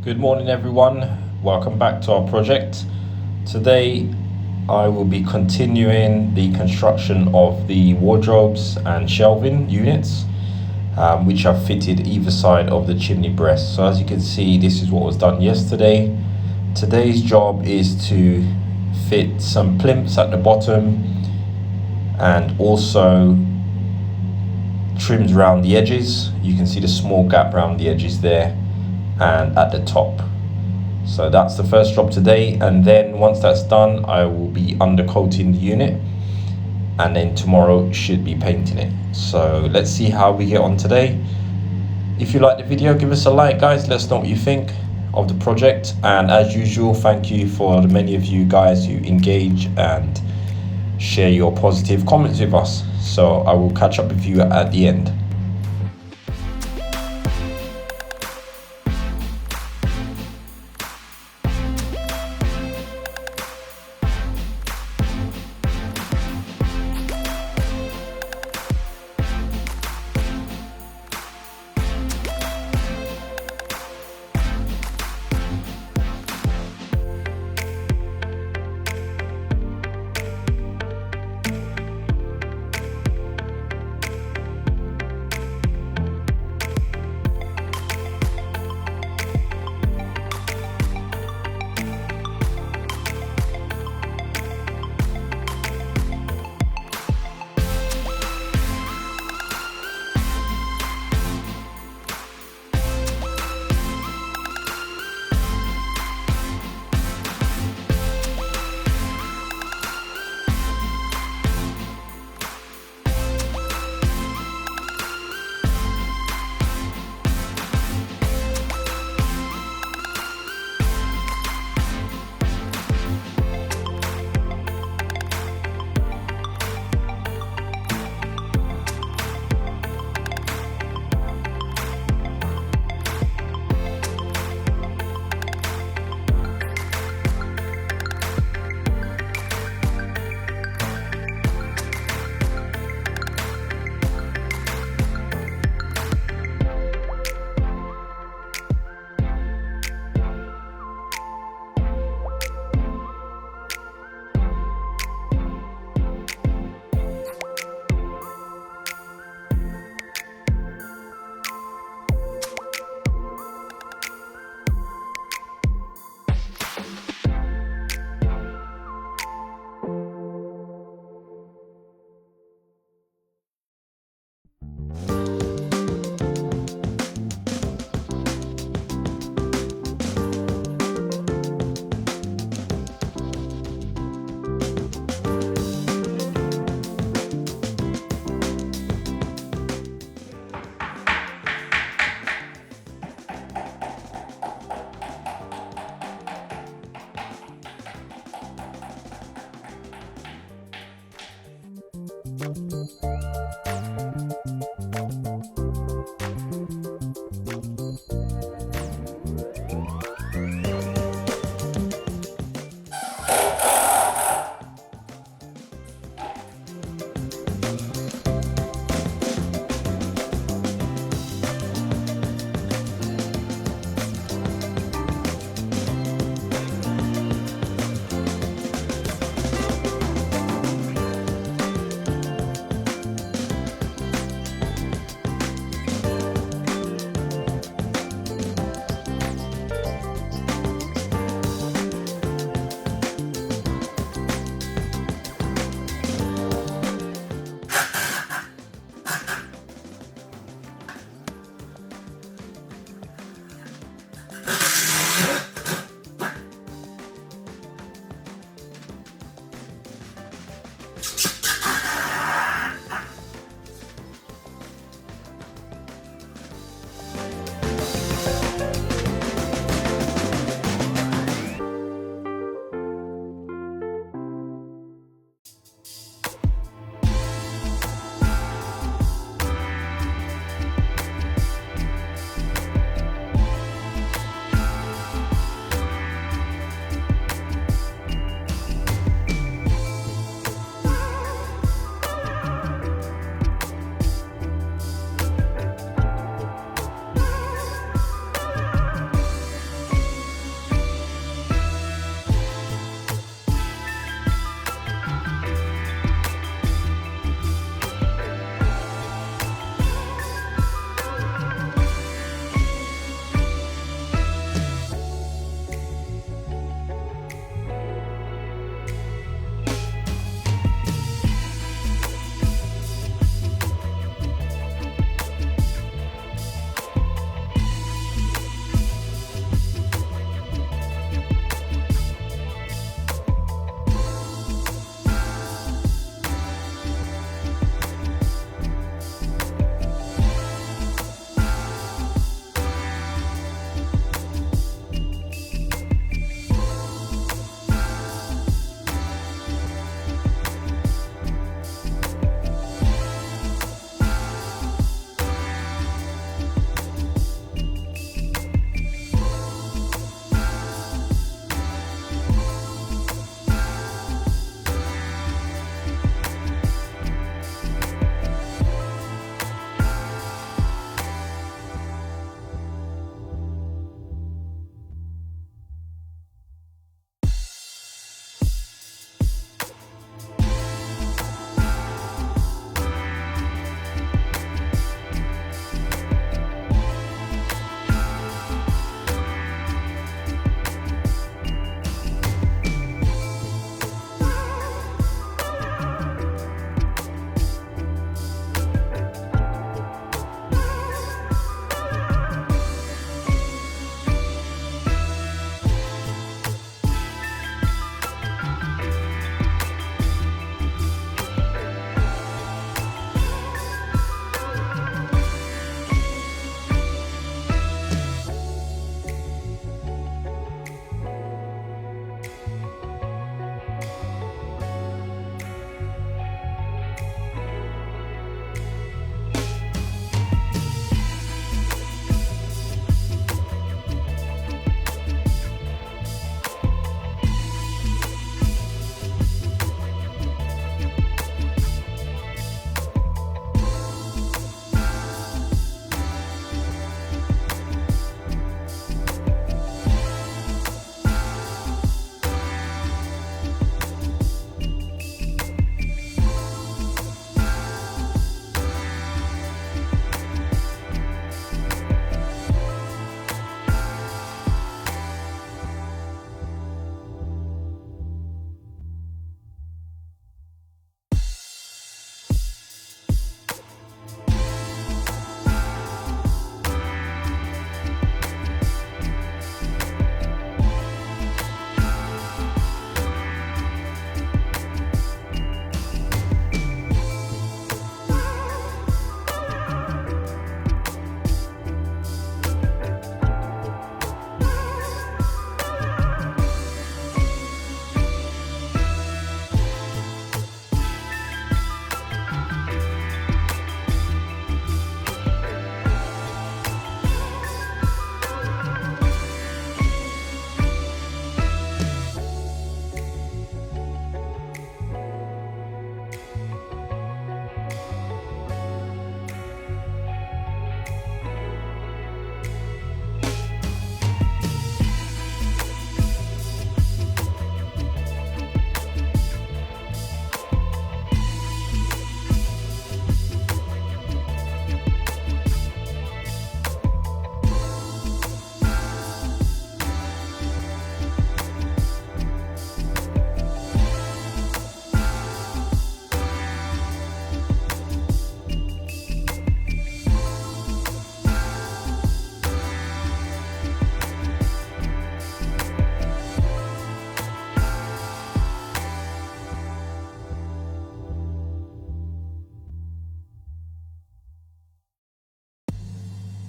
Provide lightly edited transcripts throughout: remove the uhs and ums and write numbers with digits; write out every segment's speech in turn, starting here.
Good morning, everyone. Welcome back to our project. Today, I will be continuing the construction of the wardrobes and shelving units, which are fitted either side of the chimney breast. So as you can see, this is what was done yesterday. Today's job is to fit some plinths at the bottom and also trims around the edges. You can see the small gap around the edges there and at the top. So that's the first job today, and then once that's done I will be undercoating the unit, and then tomorrow should be painting it. So let's see how we get on today. If you like the video, give us a like, guys. Let us know what you think of the project, and as usual, thank you for the many of you guys who engage and share your positive comments with us. So I will catch up with you at the end.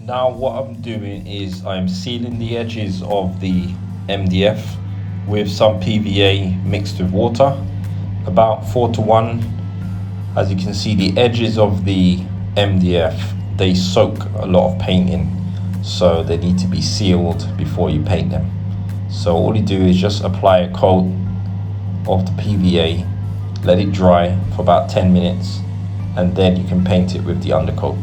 Now what I'm doing is I'm sealing the edges of the MDF with some PVA mixed with water, about 4 to 1. As you can see, the edges of the MDF, they soak a lot of paint in, so they need to be sealed before you paint them. So all you do is just apply a coat of the PVA, let it dry for about 10 minutes, and then you can paint it with the undercoat.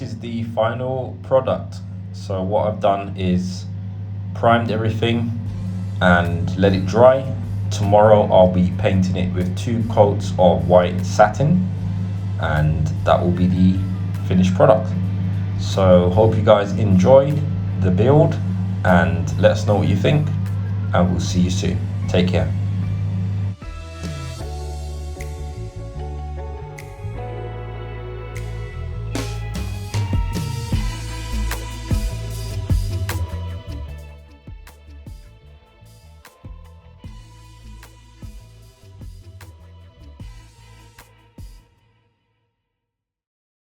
this is the final product. So what I've done is primed everything and let it dry. Tomorrow I'll be painting it with 2 coats of white satin, and that will be the finished product. So hope you guys enjoyed the build, and let us know what you think, and we'll see you soon. Take care.